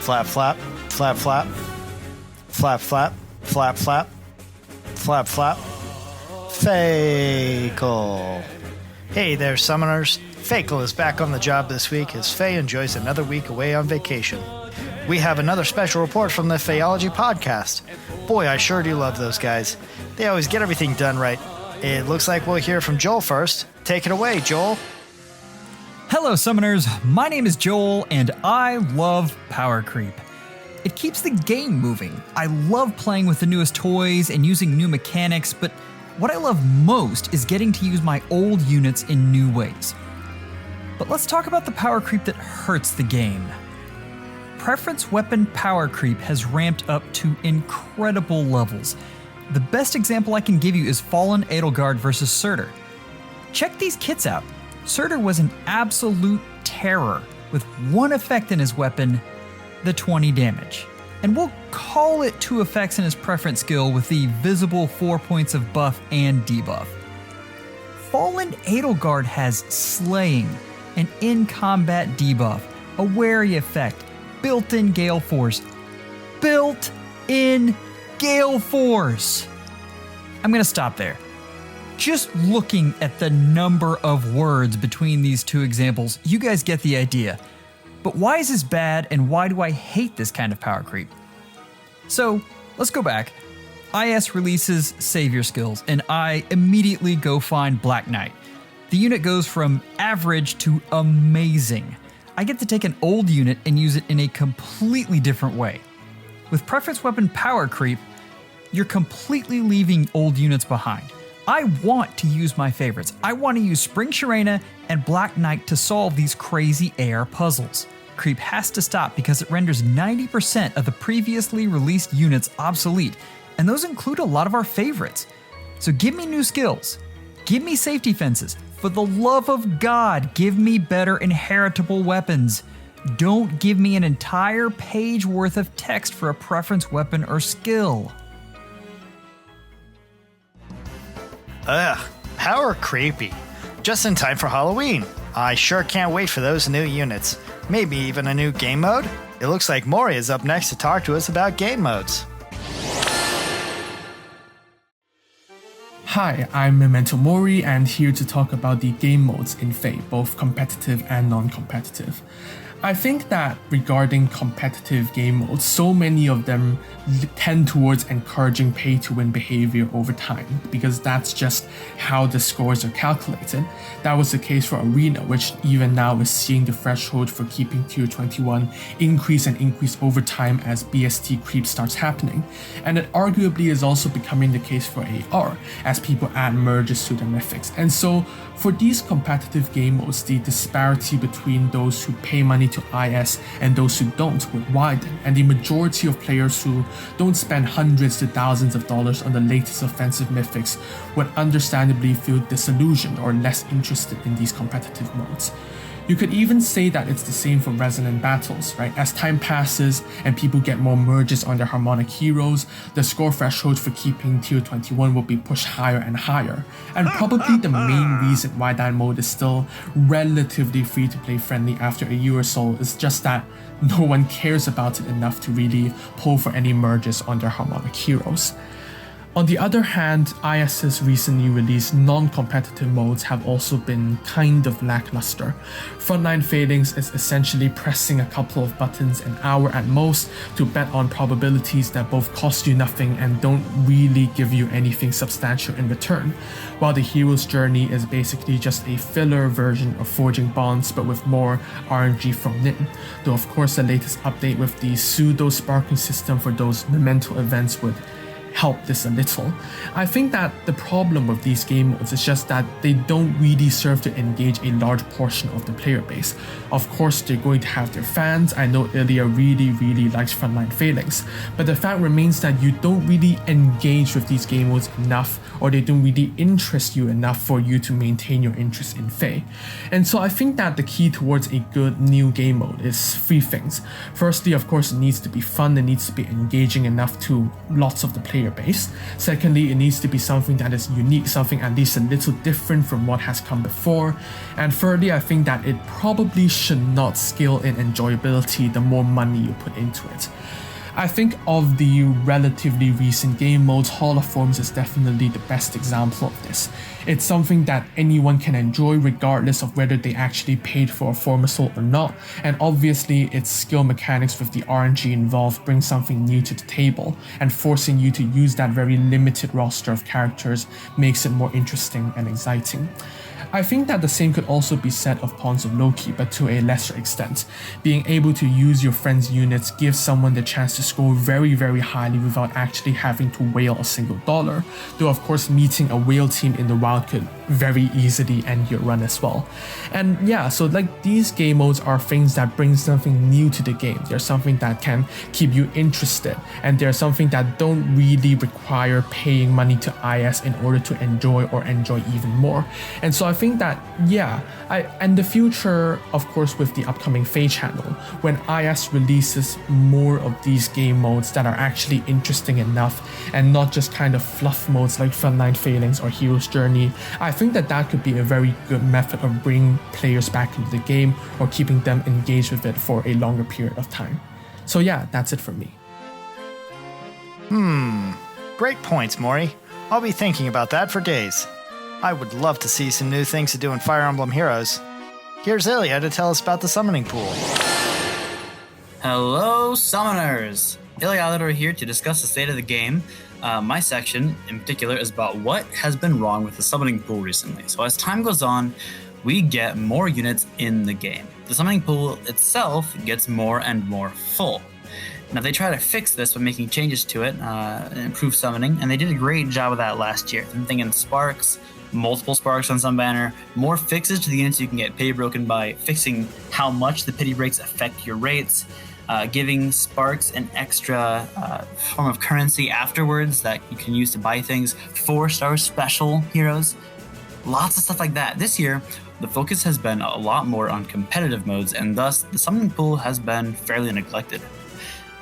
Flap, flap, flap, flap, flap, flap, flap, flap, flap, flap. FEHole. Hey there, summoners. FEHole is back on the job this week as Faye enjoys another week away on vacation. We have another special report from the FEHology podcast. Boy, I sure do love those guys. They always get everything done right. It looks like we'll hear from Joel first. Take it away, Joel. Hello, summoners. My name is Joel, and I love power creep. It keeps the game moving. I love playing with the newest toys and using new mechanics, but what I love most is getting to use my old units in new ways. But let's talk about the power creep that hurts the game. Preference weapon power creep has ramped up to incredible levels. The best example I can give you is Fallen Edelgard vs. Surtur. Check these kits out. Surtur was an absolute terror with one effect in his weapon, the 20 damage. And we'll call it 2 effects in his preference skill with the visible 4 points of buff and debuff. Fallen Edelgard has slaying, an in-combat debuff, a wary effect, built-in Gale Force. Built-in Gale Force! I'm gonna stop there. Just looking at the number of words between these two examples, you guys get the idea. But why is this bad, and why do I hate this kind of power creep? So, let's go back. IS releases Savior skills, and I immediately go find Black Knight. The unit goes from average to amazing. I get to take an old unit and use it in a completely different way. With preference weapon power creep, you're completely leaving old units behind. I want to use my favorites. I want to use Spring Sharena and Black Knight to solve these crazy AR puzzles. Creep has to stop because it renders 90% of the previously released units obsolete, and those include a lot of our favorites. So give me new skills. Give me safety fences. For the love of God, give me better inheritable weapons. Don't give me an entire page worth of text for a preference weapon or skill. Ugh, power creepy. Just in time for Halloween. I sure can't wait for those new units. Maybe even a new game mode? It looks like Mori is up next to talk to us about game modes. Hi, I'm Memento Mori and here to talk about the game modes in FE, both competitive and non-competitive. I think that regarding competitive game modes, so many of them tend towards encouraging pay-to-win behavior over time, because that's just how the scores are calculated. That was the case for Arena, which even now is seeing the threshold for keeping tier 21 increase and increase over time as BST creep starts happening. And it arguably is also becoming the case for AR, as people add merges to their mythics. And so, for these competitive game modes, the disparity between those who pay money to IS and those who don't would widen, and the majority of players who don't spend hundreds to thousands of dollars on the latest offensive mythics would understandably feel disillusioned or less interested in these competitive modes. You could even say that it's the same for Resonant Battles, right? As time passes and people get more merges on their Harmonic Heroes, the score threshold for keeping tier 21 will be pushed higher and higher. And probably the main reason why that mode is still relatively free-to-play friendly after a year or so is just that no one cares about it enough to really pull for any merges on their Harmonic Heroes. On the other hand, IS's recently released non-competitive modes have also been kind of lackluster. Frontline Failings is essentially pressing a couple of buttons an hour at most to bet on probabilities that both cost you nothing and don't really give you anything substantial in return, while the hero's journey is basically just a filler version of Forging Bonds but with more RNG thrown in, though of course the latest update with the pseudo-sparking system for those memento events would help this a little. I think that the problem with these game modes is just that they don't really serve to engage a large portion of the player base. Of course, they're going to have their fans. I know Ilya really likes Frontline Failings, but the fact remains that you don't really engage with these game modes enough, or they don't really interest you enough for you to maintain your interest in FE. And so I think that the key towards a good new game mode is 3 things. Firstly, of course, it needs to be fun, it needs to be engaging enough to lots of the players player base. Secondly, it needs to be something that is unique, something at least a little different from what has come before. And thirdly, I think that it probably should not scale in enjoyability the more money you put into it. I think of the relatively recent game modes, Hall of Forms is definitely the best example of this. It's something that anyone can enjoy regardless of whether they actually paid for a form assault or not, and obviously its skill mechanics with the RNG involved bring something new to the table, and forcing you to use that very limited roster of characters makes it more interesting and exciting. I think that the same could also be said of Pawns of Loki, but to a lesser extent. Being able to use your friend's units gives someone the chance to score very, very highly without actually having to whale a single dollar, though of course meeting a whale team in the wild could very easily end your run as well. And yeah, so like these game modes are things that bring something new to the game. They're something that can keep you interested, and they're something that don't really require paying money to IS in order to enjoy or enjoy even more. And so I think that, in the future, of course, with the upcoming FEH channel, when IS releases more of these game modes that are actually interesting enough and not just kind of fluff modes like Frontline Failings or Hero's Journey, I think that that could be a very good method of bringing players back into the game or keeping them engaged with it for a longer period of time. So yeah, that's it for me. Great points, Maury. I'll be thinking about that for days. I would love to see some new things to do in Fire Emblem Heroes. Here's Ilya to tell us about the summoning pool. Hello, summoners! Ilya here to discuss the state of the game. My section, in particular, is about what has been wrong with the summoning pool recently. So as time goes on, we get more units in the game. The summoning pool itself gets more and more full. Now, they try to fix this by making changes to it and improve summoning, and they did a great job of that last year. I'm thinking sparks, multiple sparks on some banner, more fixes to the units you can get pity broken by, fixing how much the pity breaks affect your rates, giving sparks an extra form of currency afterwards that you can use to buy things, 4-star special heroes, lots of stuff like that. This year, the focus has been a lot more on competitive modes, and thus the summoning pool has been fairly neglected.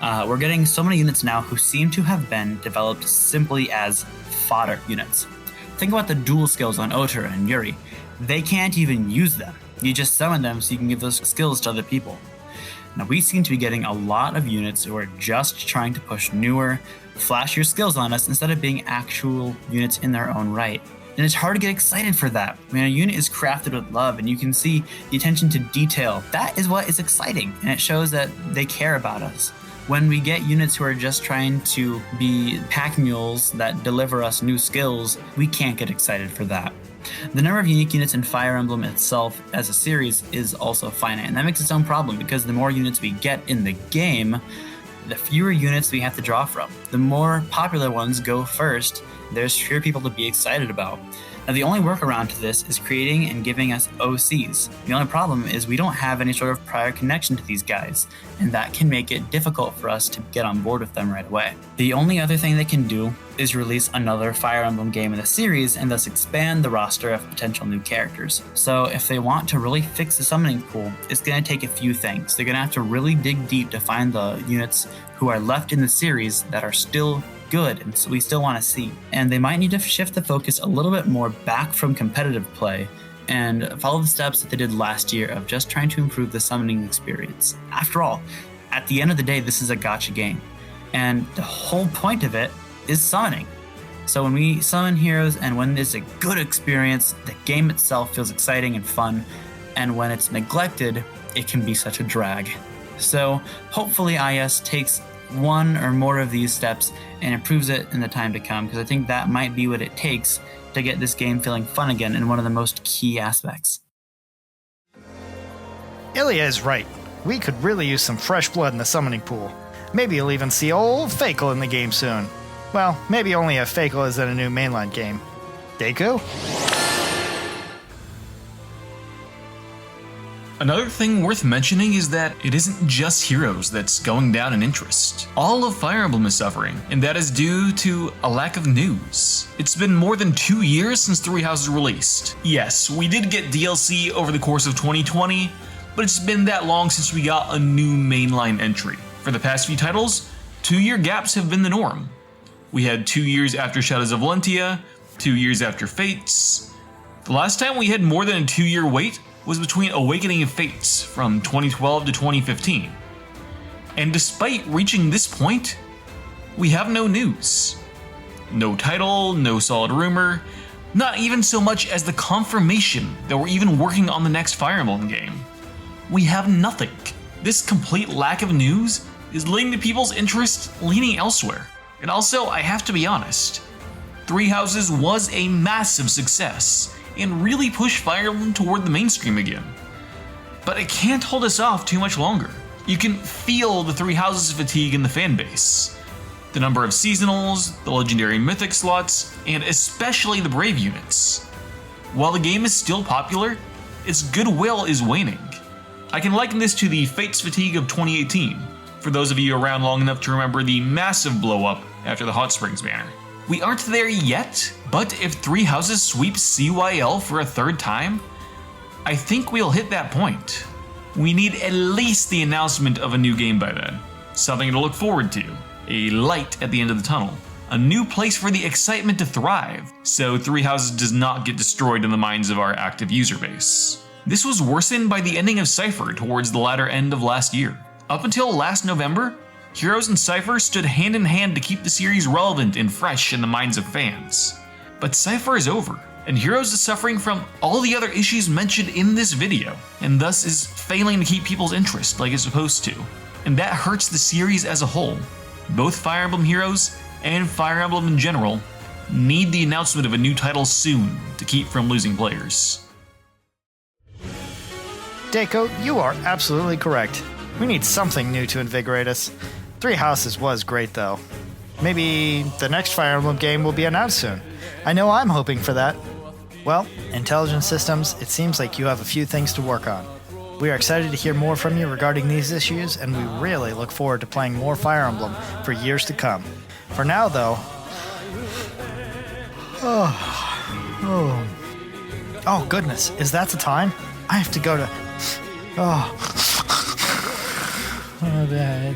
We're getting so many units now who seem to have been developed simply as fodder units. Think about the dual skills on Oter and Yuri. They can't even use them. You just summon them so you can give those skills to other people. Now, we seem to be getting a lot of units who are just trying to push newer, flashier skills on us instead of being actual units in their own right. And it's hard to get excited for that. When a unit is crafted with love and you can see the attention to detail, that is what is exciting, and it shows that they care about us. When we get units who are just trying to be pack mules that deliver us new skills, we can't get excited for that. The number of unique units in Fire Emblem itself as a series is also finite, and that makes its own problem because the more units we get in the game, the fewer units we have to draw from. The more popular ones go first, there's fewer people to be excited about. Now, the only workaround to this is creating and giving us OCs. The only problem is we don't have any sort of prior connection to these guys, and that can make it difficult for us to get on board with them right away. The only other thing they can do is release another Fire Emblem game in the series and thus expand the roster of potential new characters. So if they want to really fix the summoning pool, it's going to take a few things. They're going to have to really dig deep to find the units who are left in the series that are still good and so we still want to see. And they might need to shift the focus a little bit more back from competitive play and follow the steps that they did last year of just trying to improve the summoning experience. After all, at the end of the day, this is a gacha game, and the whole point of it is summoning. So when we summon heroes and when it's a good experience, the game itself feels exciting and fun, and when it's neglected, it can be such a drag. So hopefully IS takes one or more of these steps and improves it in the time to come, because I think that might be what it takes to get this game feeling fun again in one of the most key aspects. Ilya is right. We could really use some fresh blood in the summoning pool. Maybe you'll even see old FEHol in the game soon. Well, maybe only if FEHol is in a new mainline game. Deku? Another thing worth mentioning is that it isn't just Heroes that's going down in interest. All of Fire Emblem is suffering, and that is due to a lack of news. It's been more than 2 years since Three Houses released. Yes, we did get DLC over the course of 2020, but it's been that long since we got a new mainline entry. For the past few titles, 2-year gaps have been the norm. We had 2 years after Shadows of Valentia, 2 years after Fates. The last time we had more than a 2-year wait was between Awakening and Fates from 2012 to 2015. And despite reaching this point, we have no news. No title, no solid rumor, not even so much as the confirmation that we're even working on the next Fire Emblem game. We have nothing. This complete lack of news is leading to people's interest leaning elsewhere. And also, I have to be honest, Three Houses was a massive success and really pushed Fire Emblem toward the mainstream again. But it can't hold us off too much longer. You can feel the Three Houses fatigue in the fanbase. The number of seasonals, the legendary and mythic slots, and especially the brave units. While the game is still popular, its goodwill is waning. I can liken this to the Fates fatigue of 2018, for those of you around long enough to remember the massive blow up after the Hot Springs banner. We aren't there yet, but if Three Houses sweeps CYL for a third time, I think we'll hit that point. We need at least the announcement of a new game by then, something to look forward to. A light at the end of the tunnel. A new place for the excitement to thrive, so Three Houses does not get destroyed in the minds of our active user base. This was worsened by the ending of Cypher towards the latter end of last year. Up until last November, Heroes and Cypher stood hand in hand to keep the series relevant and fresh in the minds of fans. But Cypher is over, and Heroes is suffering from all the other issues mentioned in this video, and thus is failing to keep people's interest like it's supposed to. And that hurts the series as a whole. Both Fire Emblem Heroes and Fire Emblem in general need the announcement of a new title soon to keep from losing players. Deiko, you are absolutely correct. We need something new to invigorate us. Three Houses was great though. Maybe the next Fire Emblem game will be announced soon. I know I'm hoping for that. Well, Intelligent Systems, it seems like you have a few things to work on. We are excited to hear more from you regarding these issues, and we really look forward to playing more Fire Emblem for years to come. For now, though... Oh, goodness. Is that the time? I have to go to... Oh, bad.